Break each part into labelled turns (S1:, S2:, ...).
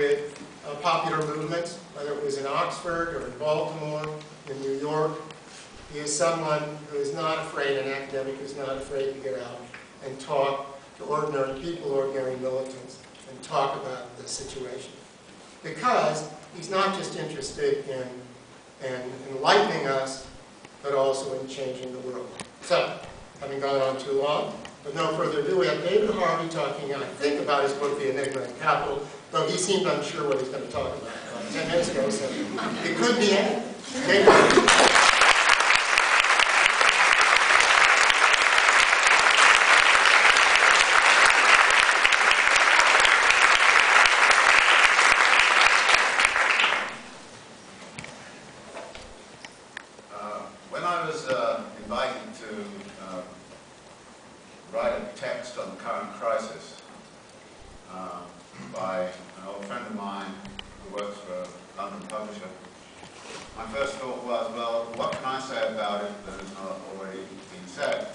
S1: with popular movements, whether it was in Oxford or in Baltimore, in New York. He is someone who is not afraid, an academic who is not afraid to get out and talk to ordinary people, ordinary militants, and talk about the situation. Because he's not just interested in enlightening us, but also in changing the world. So, having gone on too long, with no further ado, we have David Harvey talking, I think, about his book, The Enigma of Capitalism, though he seemed unsure what he's going to talk about 10 minutes ago, so it could be anything. David Harvey.
S2: When I was invited to write a text on the current crisis by an old friend of mine who works for a London publisher, my first thought was, well, what can I say about it that has not already been said?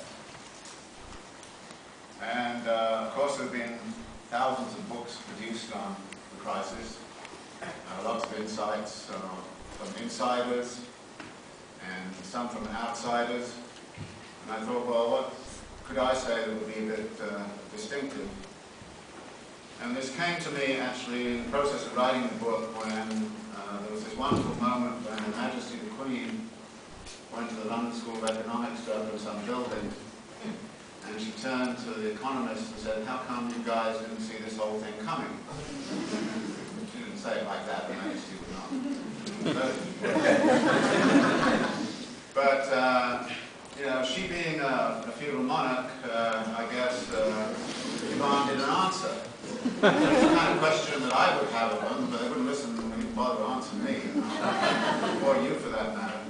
S2: And of course there have been thousands of books produced on the crisis, lots of insights from insiders, and some from outsiders. And I thought, well, what could I say that would be a bit distinctive? And this came to me actually in the process of writing the book when there was this wonderful moment when Her Majesty the Queen went to the London School of Economics to open some building, and she turned to the economists and said, how come you guys didn't see this whole thing coming? She didn't say it like that, Her Majesty would not. But, you know, she being a feudal monarch, I guess, demanded an answer. It's the kind of question that I would have of them, but they wouldn't listen and wouldn't bother to answer me, or you for that matter.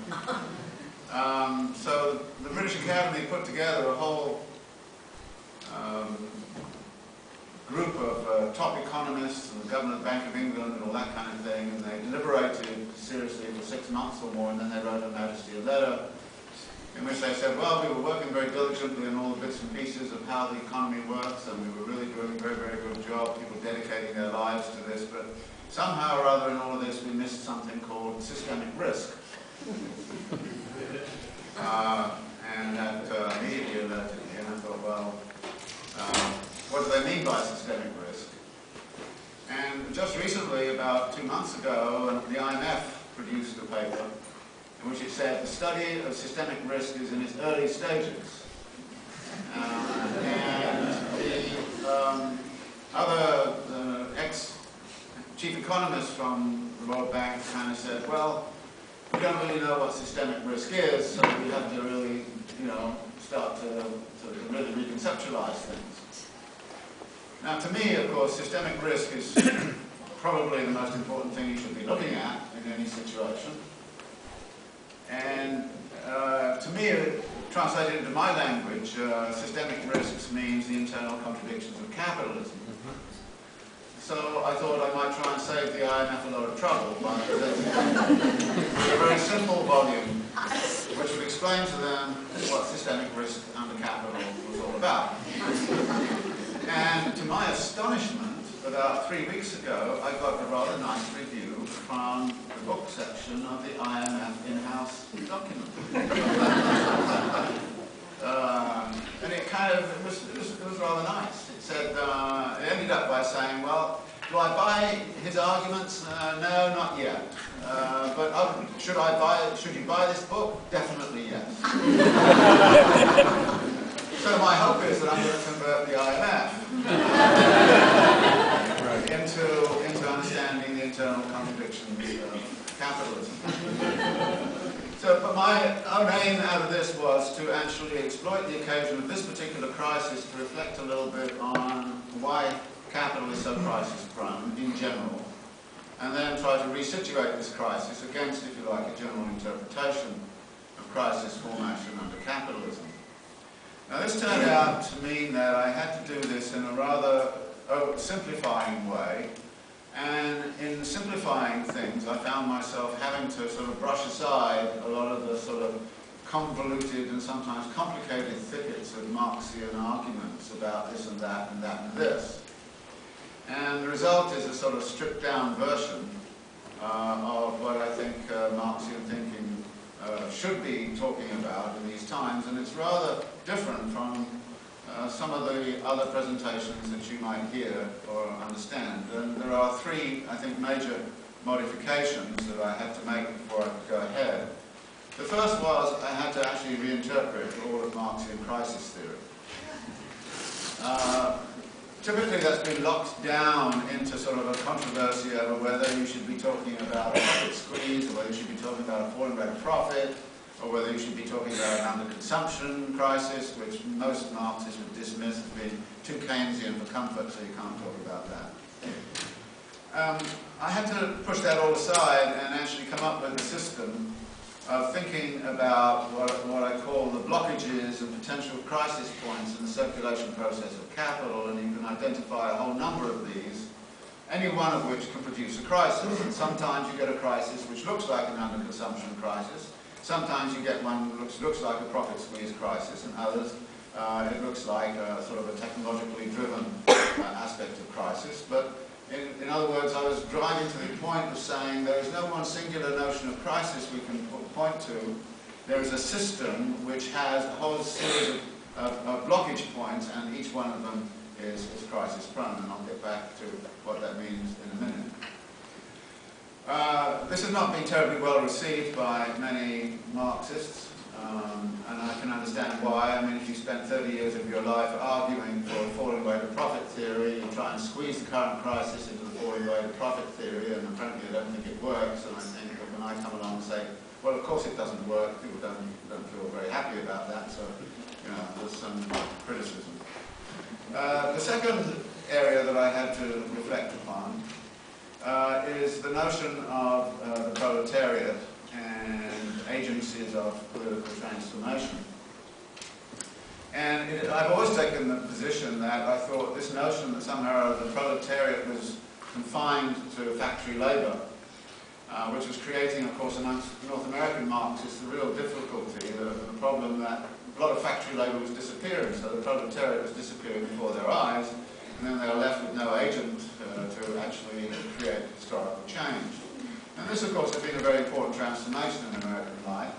S2: So the British Academy put together a whole group of top economists and the Governor of the Bank of England and all that kind of thing, and they deliberated seriously for 6 months or more, and then they wrote Her Majesty a letter in which they said, well, we were working very diligently on all the bits and pieces of how the economy works, and we were really doing a very, very good job, people dedicating their lives to this, but somehow or other in all of this we missed something called systemic risk. And that immediately alerted me, and I thought, well, what do they mean by systemic risk? And just recently, about 2 months ago, the IMF produced a paper in which it said the study of systemic risk is in its early stages. And the other ex-chief economists from the World Bank kind of said, well, we don't really know what systemic risk is, so we have to really, you know, start to really reconceptualize things. Now, to me, of course, systemic risk is probably the most important thing you should be looking at in any situation. And to me, translated into my language, systemic risks means the internal contradictions of capitalism. So I thought I might try and save the IMF a lot of trouble by presenting a very simple volume which would explain to them what systemic risk under capital was all about. And to my astonishment, about 3 weeks ago, I got a rather nice review from the book section of the IMF in-house document. And it kind of, it was rather nice. It said, it ended up by saying, well, do I buy his arguments? No, not yet. But should you buy this book? Definitely yes. So my hope is that I'm going to convert the IMF into understanding the internal contradictions of capitalism. So, but my own aim out of this was to actually exploit the occasion of this particular crisis to reflect a little bit on why capital is so crisis-prone in general, and then try to resituate this crisis against, if you like, a general interpretation of crisis formation under capitalism. Now this turned out to mean that I had to do this in a rather simplifying way, and in simplifying things I found myself having to sort of brush aside a lot of the sort of convoluted and sometimes complicated thickets of Marxian arguments about this and that and that and this. And the result is a sort of stripped-down version of what I think Marxian thinking should be talking about in these times, and it's rather different from some of the other presentations that you might hear or understand. And there are three, I think, major modifications that I had to make before I could go ahead. The first was I had to actually reinterpret all of Marxian crisis theory. Typically that's been locked down into sort of a controversy over whether you should be talking about a profit squeeze, or whether you should be talking about a falling rate of profit, or whether you should be talking about an underconsumption crisis, which most Marxists would dismiss as being too Keynesian for comfort, so you can't talk about that. I had to push that all aside and actually come up with a system of thinking about what I call the blockages and potential crisis points in the circulation process of capital, and you can identify a whole number of these, any one of which can produce a crisis. And sometimes you get a crisis which looks like an underconsumption crisis, sometimes you get one that looks like a profit squeeze crisis, and others it looks like a sort of a technologically driven aspect of crisis. But in other words, I was driving to the point of saying there is no one singular notion of crisis we can point to. There is a system which has a whole series of blockage points, and each one of them is crisis prone, and I'll get back to what that means in a minute. This has not been terribly well received by many Marxists, and I can understand why. I mean, if you spent 30 years of your life arguing for a falling rate of profit theory, you try and squeeze the current crisis into the falling rate of profit theory, and frankly I don't think it works, and I think that when I come along and say, well, of course it doesn't work, people don't feel very happy about that, so, you know, there's some criticism. The second area that I had to reflect upon is the notion of the proletariat and agencies of political transformation. And I've always taken the position that I thought this notion that somehow the proletariat was confined to factory labour, which was creating, of course, amongst North American Marxists the real difficulty, the problem that a lot of factory labour was disappearing, so the proletariat was disappearing before their eyes, and then they were left with no agent to actually create historical change. And this, of course, has been a very important transformation in American life.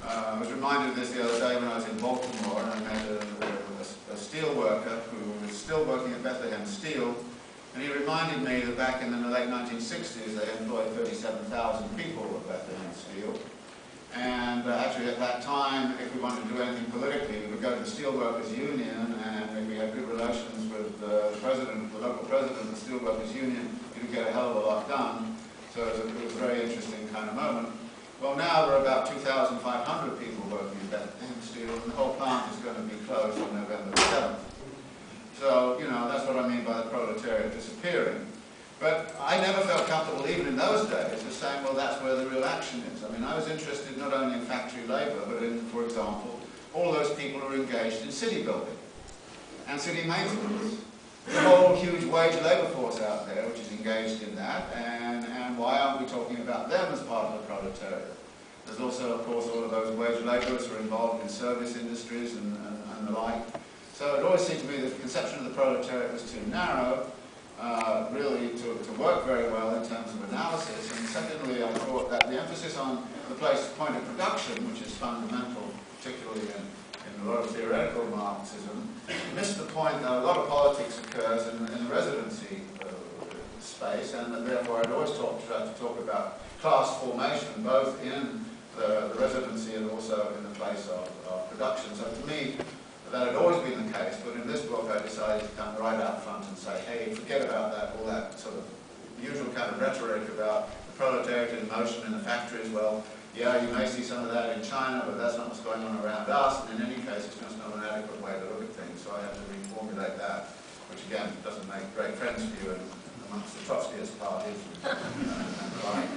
S2: I was reminded of this the other day when I was in Baltimore, and I met a steel worker who was still working at Bethlehem Steel, and he reminded me that back in the late 1960s they employed 37,000 people at Bethlehem Steel. And actually at that time, if we wanted to do anything politically, we would go to the Steelworkers Union, and if we had good relations with the local president of the Steelworkers Union, you could get a hell of a lot done. So it was a very interesting kind of moment. Well, now there are about 2,500 people working at Bethlehem Steel, and the whole plant is going to be closed on November the 7th. So, you know, that's what I mean by the proletariat disappearing. But I never felt comfortable, even in those days, of saying, well, that's where the real action is. I mean, I was interested not only in factory labour, but in, for example, all those people who are engaged in city building and city maintenance. There's a whole huge wage labour force out there which is engaged in that, and why aren't we talking about them as part of the proletariat? There's also, of course, all of those wage labourers who are involved in service industries and the like. So it always seemed to me that the conception of the proletariat was too narrow, really to work very well in terms of analysis. And secondly, I thought that the emphasis on the point of production, which is fundamental, particularly in a lot of theoretical Marxism, missed the point that a lot of politics occurs in the residency space, and that therefore I'd always tried to talk about class formation, both in the residency and also in the place of production. So for me, that had always been the case, but in this book I decided to come right out front and say, hey, forget about that, all that sort of usual kind of rhetoric about the proletariat in motion in the factories. Well, yeah, you may see some of that in China, but that's not what's going on around us, and in any case it's just not an adequate way to look at things, so I had to reformulate that, which again doesn't make great friends for you amongst the Trotskyist parties and the like.